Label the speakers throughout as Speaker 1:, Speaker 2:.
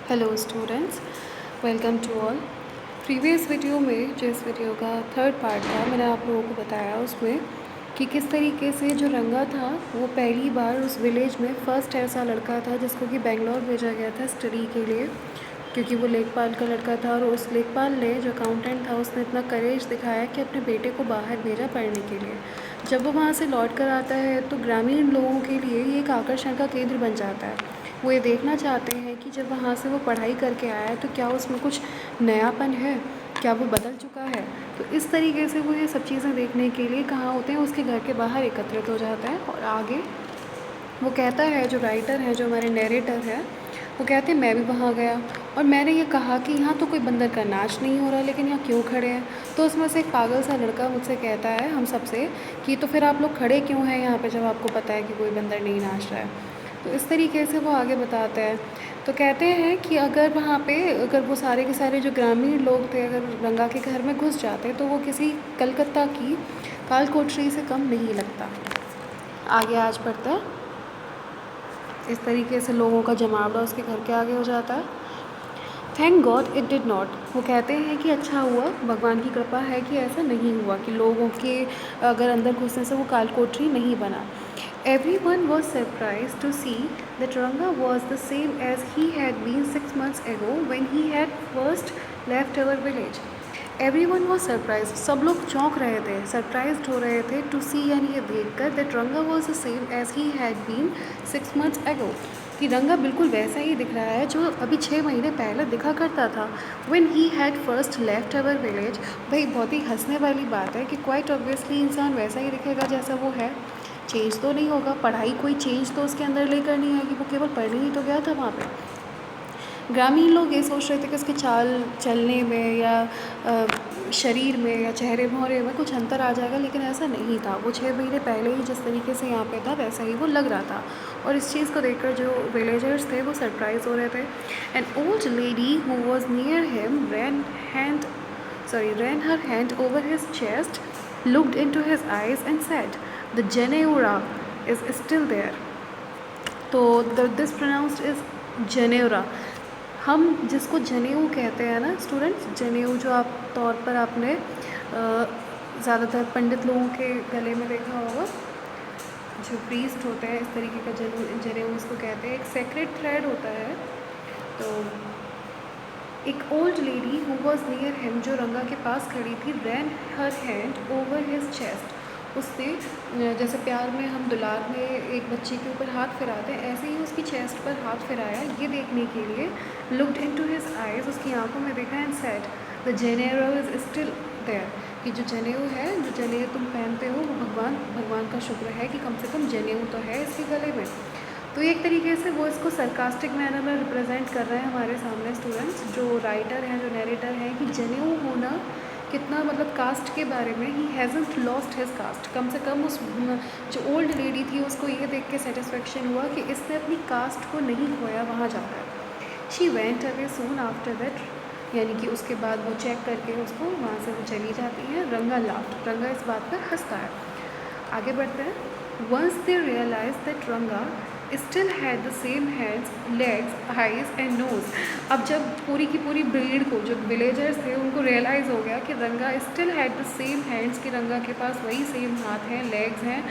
Speaker 1: Hello students, welcome to all. Previous video में जो इस वीडियो का थर्ड पार्ट था, मैंने आप लोगों को बताया उसमें कि किस तरीके से जो रंगा था वो पहली बार उस विलेज में फ़र्स्ट ऐसा लड़का था जिसको कि बेंगलोर भेजा गया था स्टडी के लिए, क्योंकि वो लेखपाल का लड़का था। और उस लेखपाल ने, जो अकाउंटेंट था, उसने इतना करेज दिखाया कि अपने बेटे को बाहर भेजा पढ़ने के लिए। जब वो वहाँ से लौट कर आता है तो ग्रामीण लोगों के लिए ये एक आकर्षण का केंद्र बन जाता है। वो ये देखना चाहते हैं कि जब वहाँ से वो पढ़ाई करके आया है तो क्या उसमें कुछ नयापन है, क्या वो बदल चुका है। तो इस तरीके से वो ये सब चीज़ें देखने के लिए कहाँ होते हैं, उसके घर के बाहर एकत्रित हो जाता है। और आगे वो कहता है, जो राइटर है, जो हमारे नरेटर है, वो कहते हैं मैं भी वहाँ गया और मैंने ये कहा कि यहाँ तो कोई बंदर का नाच नहीं हो रहा, लेकिन यहाँ क्यों खड़े हैं। तो उसमें से एक पागल सा लड़का मुझसे कहता है, हम सब से, कि तो फिर आप लोग खड़े क्यों हैं यहाँ पे जब आपको पता है कि कोई बंदर नहीं नाच रहा है। तो इस तरीके से वो आगे बताते हैं। तो कहते हैं कि अगर वो सारे के सारे जो ग्रामीण लोग थे, अगर रंगा के घर में घुस जाते तो वो किसी कलकत्ता की काल कोठरी से कम नहीं लगता। आगे आज पढ़ता है। इस तरीके से लोगों का जमावड़ा उसके घर के आगे हो जाता है। Thank God it did not. वो कहते हैं कि अच्छा हुआ, भगवान की कृपा है कि ऐसा नहीं हुआ, कि लोगों के अगर अंदर घुसने से वो कालकोठरी नहीं बना। Everyone was surprised to see that Ranga was the same as he had been 6 months ago when he had first left our village. Everyone was surprised. सब लोग चौंक रहे थे, सरप्राइज्ड हो रहे थे टू सी, यानी ये देखकर, that Ranga was the same as he had been 6 months ago. कि रंगा बिल्कुल वैसा ही दिख रहा है जो अभी 6 महीने पहले दिखा करता था। When he had first left our village. भाई बहुत ही हंसने वाली बात है कि क्वाइट ऑब्वियसली इंसान वैसा ही दिखेगा जैसा वो है, चेंज तो नहीं होगा। पढ़ाई कोई चेंज तो उसके अंदर लेकर नहीं आएगी, वो केवल पढ़ने ही तो गया था वहाँ पे। ग्रामीण लोग ये सोच रहे थे कि उसके चाल चलने में या शरीर में या चेहरे मोहरे में कुछ अंतर आ जाएगा, लेकिन ऐसा नहीं था। वो 6 महीने पहले ही जिस तरीके से यहाँ पे था वैसा ही वो लग रहा था। और इस चीज़ को देखकर जो विलेजर्स थे वो सरप्राइज हो रहे थे। An old lady who was near him ran her hand over his chest, looked into his eyes and said, "The Janeura is still there." तो दिस प्रोनाउंस्ड इज़ जनेरा। हम जिसको जनेऊ कहते हैं ना स्टूडेंट्स, जनेऊ जो आप तौर पर आपने ज़्यादातर पंडित लोगों के गले में देखा होगा, जो प्रीस्ट होते हैं, इस तरीके का जनेऊ इसको कहते हैं। एक सेक्रेट थ्रेड होता है। तो एक old lady who was near him, जो रंगा के पास खड़ी थी, ran her hand over his chest. उसने, जैसे प्यार में हम दुलार में एक बच्चे के ऊपर हाथ फिराते हैं, ऐसे ही उसकी चेस्ट पर हाथ फिराया ये देखने के लिए। लुक्ड इनटू हिज आइज, उसकी आंखों में देखा, एंड सेड, द जनेऊ इज स्टिल देयर। कि जो जनेऊ है, जो जनेऊ तुम पहनते हो, वो भगवान का शुक्र है कि कम से कम जनेऊ तो है इसके गले में। तो एक तरीके से वो इसको सरकास्टिक मैनर में रिप्रेजेंट कर रहे हैं हमारे सामने स्टूडेंट्स, जो राइटर हैं, जो नरेटर हैं, कि जनेऊ होना कितना, मतलब कास्ट के बारे में, ही हैज़ंट लॉस्ट हिज कास्ट। कम से कम उस जो ओल्ड लेडी थी उसको ये देख के सेटिस्फेक्शन हुआ कि इसने अपनी कास्ट को नहीं खोया वहाँ जाकर। She went away soon after that, यानी कि उसके बाद वो चेक करके उसको वहाँ से वो चली जाती है। रंगा लाफ्ड, रंगा इस बात पर हंसता है। आगे बढ़ते हैं। Once they realise that Ranga still had the same hands, legs, eyes and nose. अब जब पूरी की पूरी भीड़ को, जो विलेजर्स थे, उनको रियलाइज़ हो गया कि रंगा still had the same hands, कि रंगा के पास वही सेम हाथ हैं, लेग्स हैं,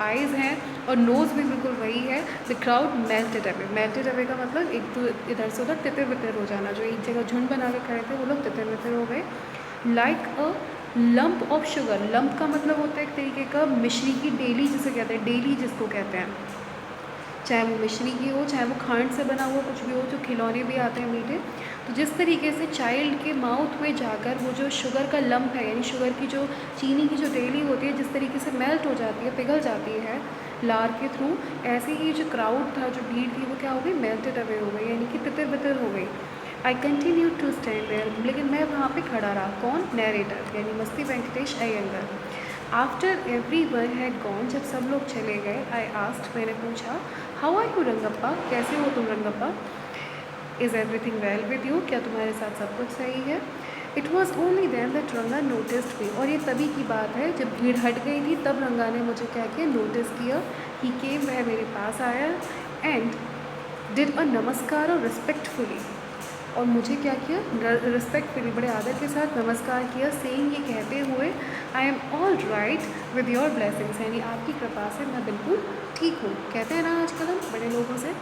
Speaker 1: आइज़ हैं और नोज़ भी बिल्कुल वही है। The crowd melted away. Melted away का मतलब एक तो इधर से उधर तितर बितर हो जाना। जो एक जगह झुंड बना के खड़े थे वो लोग तितर बितर हो गए। Like a lump of sugar. Lump का मतलब होता है एक तरीके का मिश्री की डेली, जिसे कहते हैं, डेली जिसको कहते हैं, चाहे वो मिश्री की हो, चाहे वो खांड से बना हुआ कुछ भी हो, जो खिलौने भी आते हैं मीठे। तो जिस तरीके से चाइल्ड के माउथ में जाकर वो जो शुगर का लंप है, यानी शुगर की जो चीनी की जो डेली होती है, जिस तरीके से मेल्ट हो जाती है, पिघल जाती है लार के थ्रू, ऐसे ही जो क्राउड था, जो भीड़ थी, वो क्या हो गई, मेल्टेड अवे हो गई, यानी कि तितर बितर हो गई। I continue to stand there, लेकिन मैं वहाँ पे खड़ा रहा। कौन? नरेटर, यानी Masti Venkatesha Iyengar. After every one had gone, जब सब लोग चले गए, आई आस्क्ड, मैंने पूछा, हाउ आर यू रंगप्पा, कैसे हो तुम Rangappa? Is everything well with you, क्या तुम्हारे साथ सब कुछ सही है? It was only then that Ranga noticed me. और ये तभी की बात है जब भीड़ हट गई थी, तब रंगा ने मुझे क्या किया, नोटिस किया। ही केम, वह मेरे पास आया, एंड डिड अ नमस्कार रिस्पेक्टफुली, और मुझे क्या किया, रिस्पेक्टफुली, बड़े आदर के साथ नमस्कार किया, सेइंग, ये कहते हुए, I am all right with your blessings, यानी आपकी कृपा से मैं बिल्कुल ठीक हूँ। कहते हैं ना आजकल हम बड़े लोगों से।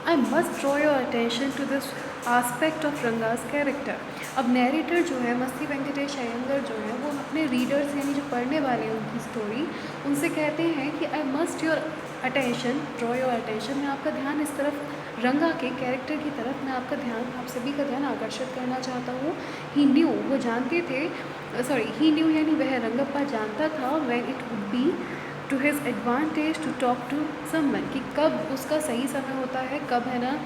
Speaker 1: I must draw your attention to this aspect of Ranga's character. अब नैरेटर जो है मस्ती वेंकटेश अयंगर जो है, वो अपने रीडर्स यानी जो पढ़ने वाले हैं उनकी स्टोरी, उनसे कहते हैं कि I must your attention, draw your attention, मैं आपका ध्यान इस तरफ, रंगा के कैरेक्टर की तरफ मैं आपका ध्यान, आप सभी का ध्यान आकर्षित करना चाहता हूँ। ही न्यू, वो जानते थे, ही न्यू यानी वह रंगप्पा जानता था, when it would be to his advantage to talk to someone, कि कब उसका सही समय होता है, कब है ना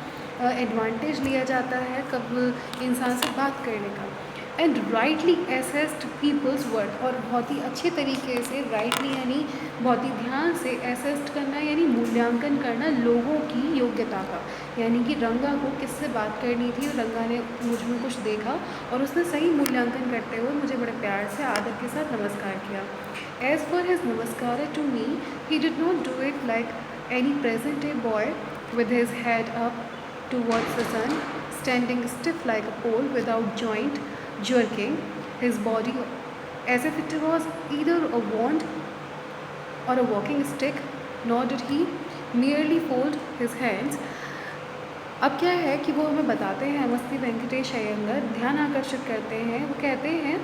Speaker 1: एडवांटेज लिया जाता है, कब इंसान से बात करने का। And rightly assessed people's worth, और बहुत ही अच्छे तरीके से, राइटली यानी बहुत ही ध्यान से, एसेस्ड करना यानी मूल्यांकन करना लोगों की योग्यता का, यानी कि रंगा को किससे बात करनी थी, रंगा ने मुझ में कुछ देखा और उसने सही मूल्यांकन करते हुए मुझे बड़े प्यार से आदर के साथ नमस्कार किया। As for his namaskara to me, he did not do it like any present-day boy with his head up towards the sun, standing stiff like a pole without joint, jerking his body as if it was either a wand or a walking stick, nor did he merely fold his hands. अब क्या है कि वो हमें बताते हैं, मस्ती वेंकटेश अयंगर ध्यान आकर्षित करते हैं, वो कहते हैं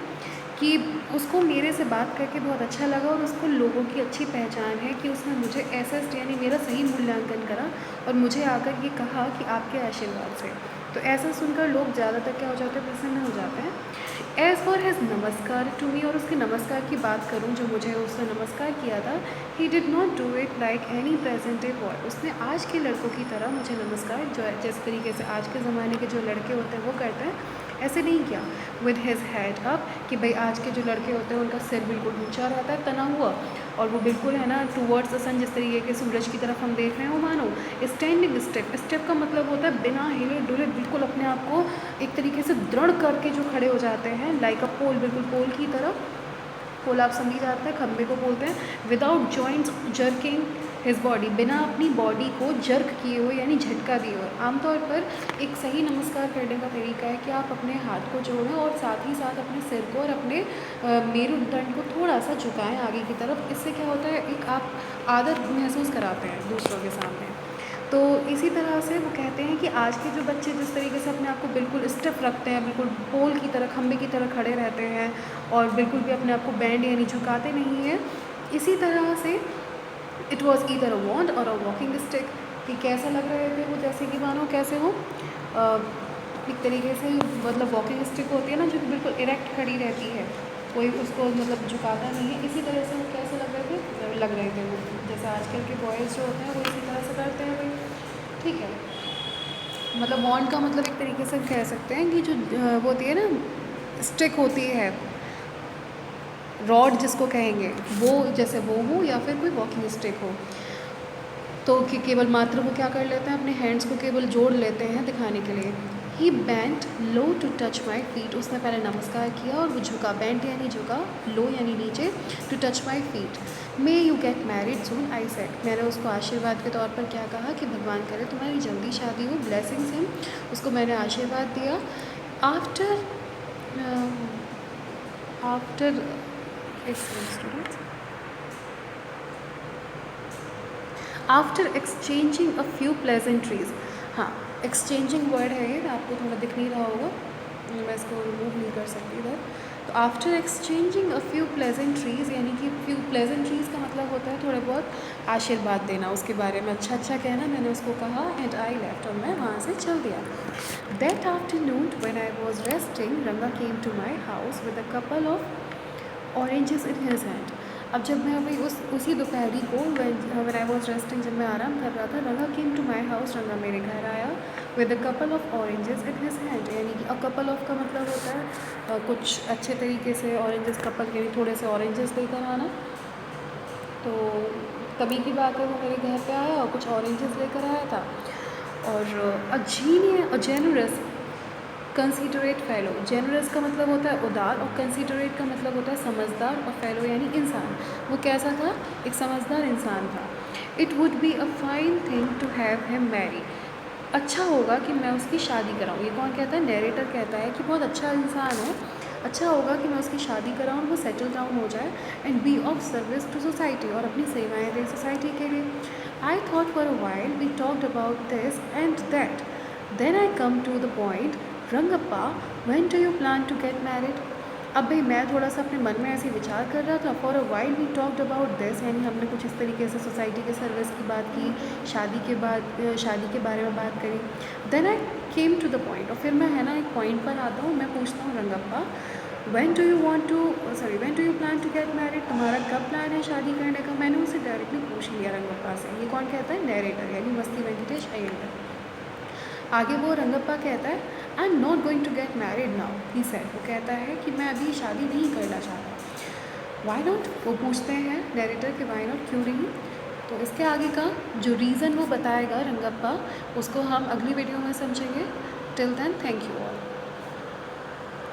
Speaker 1: कि उसको मेरे से बात करके बहुत अच्छा लगा और उसको लोगों की अच्छी पहचान है कि उसने मुझे एसेस्ट यानी मेरा सही मूल्यांकन करा और मुझे आकर ये कहा कि आपके आशीर्वाद से। तो ऐसा सुनकर लोग ज़्यादातर क्या हो जाते हैं, प्रसन्न हो जाते हैं। एज़ फॉर हिज नमस्कार टू मी, और उसके नमस्कार की बात करूँ जो मुझे उसने नमस्कार किया था, he did not do it like any present day boy, उसने आज के लड़कों की तरह मुझे नमस्कार जो है जिस तरीके से आज के ज़माने के जो लड़के होते हैं वो करते हैं, ऐसे नहीं किया। विद हिज हेड अप, कि भाई आज के जो लड़के होते हैं उनका सिर बिल्कुल ऊंचा रहता है, तना हुआ, और वो बिल्कुल है ना टूवर्ड्स द सन, जिस तरीके के सूरज की तरफ हम देख रहे हैं वो मानो। स्टैंडिंग स्टेप, स्टेप का मतलब होता है बिना हिले डुले बिल्कुल अपने आप को एक तरीके से दृढ़ करके जो खड़े हो जाते हैं, लाइक अ पोल, बिल्कुल पोल की तरह, पोल आप समझ जाते हैं, खंबे को बोलते हैं। Without joints jerking his body, बिना अपनी बॉडी को जर्क किए हुए यानी झटका दिए हुए। आमतौर पर एक सही नमस्कार करने का तरीका है कि आप अपने हाथ को जोड़ें और साथ ही साथ अपने सिर को और अपने मेरुदंड को थोड़ा सा झुकाएं आगे की तरफ। इससे क्या होता है, एक आप आदर महसूस कराते हैं दूसरों के सामने। तो इसी तरह से वो कहते हैं कि आज के जो बच्चे जिस तरीके से अपने आप को बिल्कुल स्टिफ रखते हैं, बिल्कुल पोल की तरह, खंबे की तरह खड़े रहते हैं और बिल्कुल भी अपने आप को बैंड यानी झुकाते नहीं हैं, इसी तरह से इट वॉज ईदर अ वॉन्ड और अ वॉकिंग स्टिक, कि कैसे लग रहे थे वो, जैसे कि मानो कैसे हो एक तरीके से, मतलब वॉकिंग स्टिक होती है ना जो कि बिल्कुल इरेक्ट खड़ी रहती है, कोई उसको मतलब झुकाता नहीं है, इसी तरह से वो कैसे लग रहे थे वो, जैसे आजकल के बॉयज़ जो होते हैं वो इसी तरह से करते हैं भाई, ठीक है। मतलब वॉन्ड का मतलब एक तरीके से कह सकते हैं कि जो वो होती है ना स्टिक होती है, रॉड जिसको कहेंगे, वो जैसे वो हो या फिर कोई वॉकिंग स्टिक हो, तो कि केवल मात्र वो क्या कर लेते हैं, अपने हैंड्स को केवल जोड़ लेते हैं दिखाने के लिए। ही बैंट लो टू टच माई फीट, उसने पहले नमस्कार किया और वो झुका, बैंट यानी झुका, लो यानी नीचे, to touch my feet. May you get married soon, I said, मैंने उसको आशीर्वाद के तौर पर क्या कहा कि भगवान करे तुम्हारी जल्दी शादी हो, ब्लेसिंग्स हिम, उसको मैंने आशीर्वाद दिया। After after exchanging a few pleasantries, हाँ एक्सचेंजिंग वर्ड है ये, आपको थोड़ा दिख नहीं रहा होगा, मैं इसको रिमूव नहीं कर सकती इधर। तो after exchanging a few pleasantries, यानी कि फ्यू प्लेजेंट्रीज का मतलब होता है थोड़े बहुत आशीर्वाद देना, उसके बारे में अच्छा अच्छा कहना, मैंने उसको कहा, एंड आई लेफ्ट, और मैं वहाँ से चल दिया। That afternoon when I was resting, Ranga came to my house with a couple of oranges in his hand. अब जब मैं अभी उसी दोपहरी को व्हेन आई वॉज रेस्टिंग, जब मैं आराम कर रहा था, रंगा केम टू माई हाउस, रंगा मेरे घर आया, with a couple of oranges in his hand, यानी कि अ कपल ऑफ का मतलब होता है कुछ अच्छे तरीके से ऑरेंजेस, कपल यानी थोड़े से ऑरेंजेस लेकर आना। तो तभी की बात है, वो मेरे घर पे आया और कुछ ऑरेंजेस लेकर आया था। और अ जेनरस कंसीडरेट फेलो, जेनरस का मतलब होता है उदार और कंसीडरेट का मतलब होता है समझदार, और फेलो यानी इंसान। वो कैसा था, एक समझदार इंसान था। It would be a fine thing to have him marry, अच्छा होगा कि मैं उसकी शादी कराऊँ। ये कौन कहता है? नरेटर कहता है कि बहुत अच्छा इंसान है, अच्छा होगा कि मैं उसकी शादी कराऊँ और वो सेटल डाउन हो जाए and be of service to society, और अपनी सेवाएं दे सोसाइटी के लिए। I thought for a while we talked about this and that, then I come to the point, Rangappa when do you plan to get married? अब भाई मैं थोड़ा सा अपने मन में ऐसे ही विचार कर रहा था। For a while we talked about this, यानी हमने कुछ इस तरीके से सोसाइटी के सर्विस की बात की, शादी के बारे में बात करी। Then I came to the point, और फिर मैं है ना एक पॉइंट पर आता हूँ। मैं पूछता हूँ Rangappa, when do you plan to get married? तुम्हारा कब प्लान है शादी करने का? मैंने उसे डायरेक्टली पूछ लिया रंगप्पा से। ये कौन कहता है? नरेटर, यानी मस्ती वेंकटेश अय्यर। आगे वो रंगप्पा कहता है, I am not going to get married now, he said. वो कहता है कि मैं अभी शादी नहीं करना चाहता। Why not? वो पूछते हैं नरेटर कि वाई नॉट, क्यों नहीं? तो इसके आगे का जो रीज़न वो बताएगा रंगप्पा, उसको हम अगली वीडियो में समझेंगे। Till then, thank you all.